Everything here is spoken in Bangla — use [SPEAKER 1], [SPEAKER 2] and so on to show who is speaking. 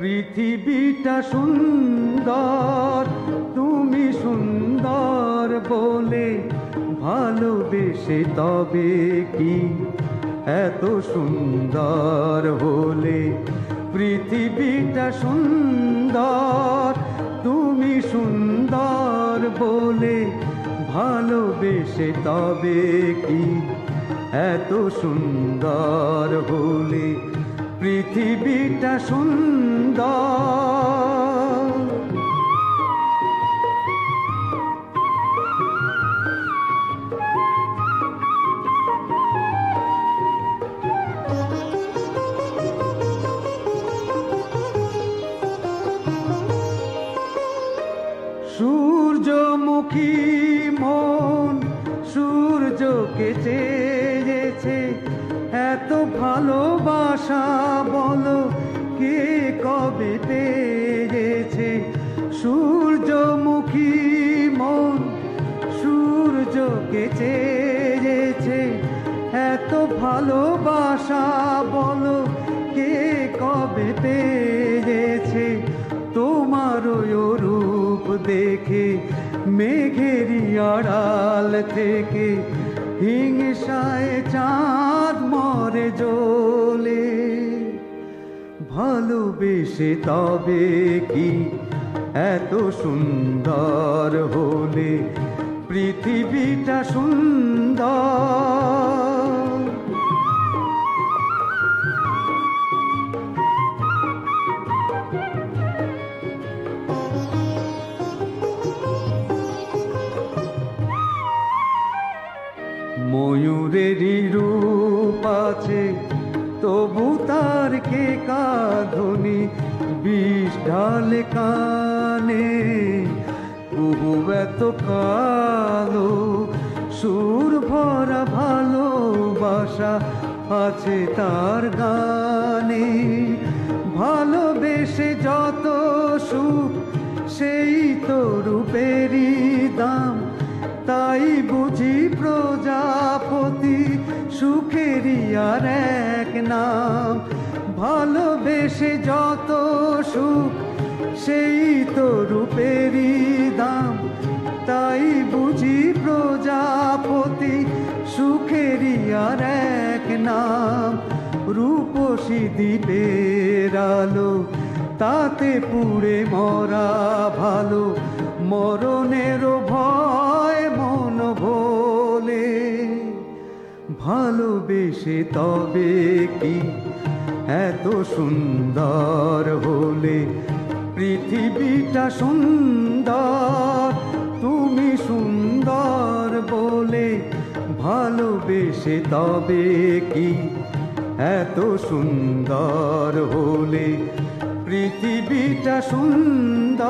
[SPEAKER 1] পৃথিবীটা সুন্দর, তুমি সুন্দর বলে ভালোবেসে তবে কি এত সুন্দর হলে? পৃথিবীটা সুন্দর, তুমি সুন্দর বলে ভালোবেসে তবে কি এত সুন্দর হলে? পৃথিবীটা সুন্দর। সূর্যমুখী মন সূর্যকে চেয়েছে, এত ভালোবাসা বলো কে কবে পেয়েছে? সূর্যমুখী মন সূর্যকে চেয়েছে, এত ভালোবাসা বলো কে কবে পেয়েছে? তোমার রূপ দেখে মেঘেরই আড়াল থেকে হিংসায় চাঁদ মরে জ্বলে। ভালোবেসে তবে কি এত সুন্দর হলে? পৃথিবীটা সুন্দর। ময়ূরেরই রূপ আছে তবু তার কে কাঁধনি, বিষ ঢালে কানে কুহু এত কালো। সুর ভরা ভালোবাসা আছে তার গানে, ভালোবেসে যত সুখ সেই তো রূপেরই দাম। তাই বুঝি প্রজাপতি সুখেরই আর এক নাম। ভালোবেসে যত সুখ সেই তো রূপেরই দাম। তাই বুঝি প্রজাপতি সুখেরই আর এক নাম। রূপসী দ্বীপের আলো তাতে পুড়ে মরা ভালো, মরণেরও ভয় মন ভোলে। ভালোবেসে তবে কি এত সুন্দর হলে? পৃথিবীটা সুন্দর, তুমি সুন্দর বলে ভালোবেসে তবে কি এত সুন্দর হলে? পৃথিবীটা সুন্দর। ভালোবেসে তবে কি এত সুন্দর হলে? পৃথিবীটা সুন্দর, তুমি সুন্দর বলে ভালোবেসে তবে কি এত সুন্দর হলে? পৃথিবীটা সুন্দর, তুমি সুন্দর বলে ভালোবেসে তবে কি এত সুন্দর হলে? পৃথিবীটা সুন্দর। ভালোবেসে তবে কি এত সুন্দর হলে? পৃথিবীটা সুন্দর।